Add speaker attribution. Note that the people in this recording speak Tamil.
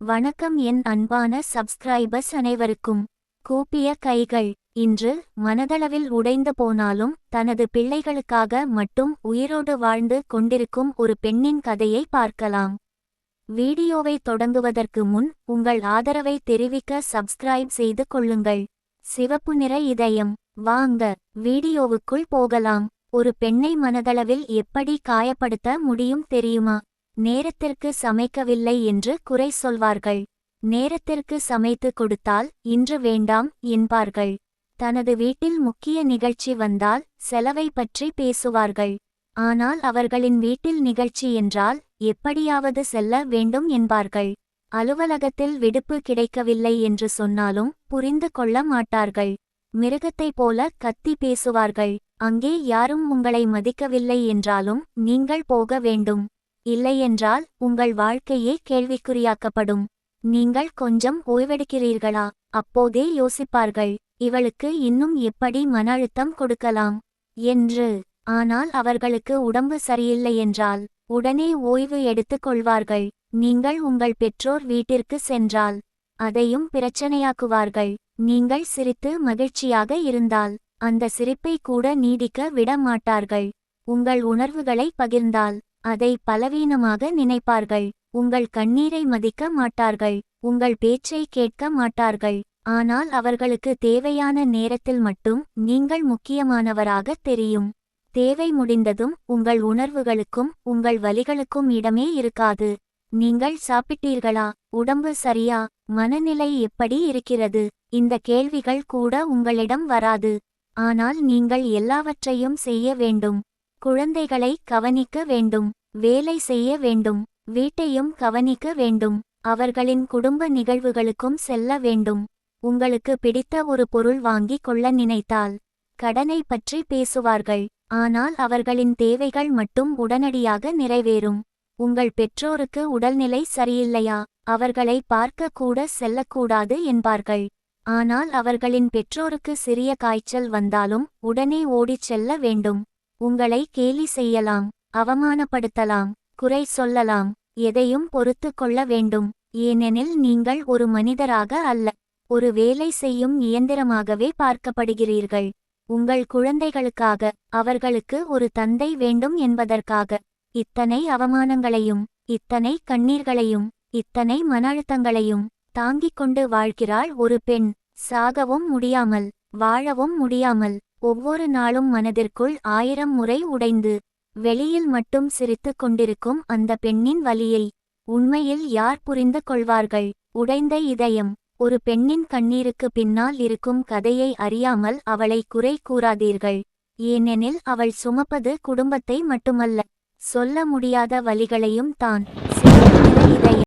Speaker 1: வணக்கம் என் அன்பான சப்ஸ்கிரைபர்ஸ் அனைவருக்கும். கூப்பிய கைகள். இன்று மனதளவில் உடைந்து போனாலும் தனது பிள்ளைகளுக்காக மட்டும் உயிரோடு வாழ்ந்து கொண்டிருக்கும் ஒரு பெண்ணின் கதையை பார்க்கலாம். வீடியோவை தொடங்குவதற்கு முன் உங்கள் ஆதரவை தெரிவிக்க சப்ஸ்கிரைப் செய்து கொள்ளுங்கள். சிவப்பு நிற இதயம். வாங்க வீடியோவுக்குள் போகலாம். ஒரு பெண்ணை மனதளவில் எப்படி காயப்படுத்த முடியும் தெரியுமா? நேரத்திற்கு சமைக்கவில்லை என்று குறை சொல்வார்கள். நேரத்திற்கு சமைத்து கொடுத்தால் இன்று வேண்டாம் என்பார்கள். தனது வீட்டில் முக்கிய நிகழ்ச்சி வந்தால் செலவை பற்றி பேசுவார்கள். ஆனால் அவர்களின் வீட்டில் நிகழ்ச்சி என்றால் எப்படியாவது செல்ல வேண்டும் என்பார்கள். அலுவலகத்தில் விடுப்பு கிடைக்கவில்லை என்று சொன்னாலும் புரிந்து கொள்ள மாட்டார்கள். மிருகத்தைப் போல கத்தி பேசுவார்கள். அங்கே யாரும் உங்களை மதிக்கவில்லை என்றாலும் நீங்கள் போக வேண்டும். இல்லையென்றால் உங்கள் வாழ்க்கையே கேள்விக்குறியாக்கப்படும். நீங்கள் கொஞ்சம் ஓய்வெடுக்கிறீர்களா? அப்போதே யோசிப்பார்கள், இவளுக்கு இன்னும் எப்படி மன அழுத்தம் கொடுக்கலாம் என்று. ஆனால் அவர்களுக்கு உடம்பு சரியில்லையென்றால் உடனே ஓய்வு எடுத்துக் கொள்வார்கள். நீங்கள் உங்கள் பெற்றோர் வீட்டிற்கு சென்றால் அதையும் பிரச்சனையாக்குவார்கள். நீங்கள் சிரித்து மகிழ்ச்சியாக இருந்தால் அந்த சிரிப்பை கூட நீடிக்க விட மாட்டார்கள். உங்கள் உணர்வுகளை பகிர்ந்தால் அதை பலவீனமாக நினைப்பார்கள். உங்கள் கண்ணீரை மதிக்க மாட்டார்கள். உங்கள் பேச்சை கேட்க மாட்டார்கள். ஆனால் அவர்களுக்கு தேவையான நேரத்தில் மட்டும் நீங்கள் முக்கியமானவராக தெரியும். தேவை முடிந்ததும் உங்கள் உணர்வுகளுக்கும் உங்கள் வலிகளுக்கும் இடமே இருக்காது. நீங்கள் சாப்பிட்டீர்களா? உடம்பு சரியா? மனநிலை எப்படி இருக்கிறது? இந்த கேள்விகள் கூட உங்களிடம் வராது. ஆனால் நீங்கள் எல்லாவற்றையும் செய்ய வேண்டும். குழந்தைகளை கவனிக்க வேண்டும். வேலை செய்ய வேண்டும். வீட்டையும் கவனிக்க வேண்டும். அவர்களின் குடும்ப நிகழ்வுகளுக்கும் செல்ல வேண்டும். உங்களுக்கு பிடித்த ஒரு பொருள் வாங்கி கொள்ள நினைத்தால் கடனை பற்றி பேசுவார்கள். ஆனால் அவர்களின் தேவைகள் மட்டும் உடனடியாக நிறைவேறும். உங்கள் பெற்றோருக்கு உடல்நிலை சரியில்லையா? அவர்களை பார்க்க கூட செல்லக்கூடாது என்பார்கள். ஆனால் அவர்களின் பெற்றோருக்கு சிறிய காய்ச்சல் வந்தாலும் உடனே ஓடிச் செல்ல வேண்டும். உங்களை கேலி செய்யலாம், அவமானப்படுத்தலாம், குறை சொல்லலாம். எதையும் பொறுத்து கொள்ள வேண்டும். ஏனெனில் நீங்கள் ஒரு மனிதராக அல்ல, ஒரு வேலை செய்யும் இயந்திரமாகவே பார்க்கப்படுகிறீர்கள். உங்கள் குழந்தைகளுக்காக, அவர்களுக்கு ஒரு தந்தை வேண்டும் என்பதற்காக இத்தனை அவமானங்களையும் இத்தனை கண்ணீர்களையும் இத்தனை மன அழுத்தங்களையும் தாங்கிக் கொண்டு வாழ்கிறாள் ஒரு பெண். சாகவும் முடியாமல், வாழவும் முடியாமல், ஒவ்வொரு நாளும் மனதிற்குள் 1000 முறை உடைந்து வெளியில் மட்டும் சிரித்து கொண்டிருக்கும் அந்த பெண்ணின் வலியை உண்மையில் யார் புரிந்து கொள்வார்கள்? உடைந்த இதயம். ஒரு பெண்ணின் கண்ணீருக்கு பின்னால் இருக்கும் கதையை அறியாமல் அவளை குறை கூறாதீர்கள். ஏனெனில் அவள் சுமப்பது குடும்பத்தை மட்டுமல்ல, சொல்ல முடியாத வலிகளையும் தான். சிவப்பு நிற இதயம்.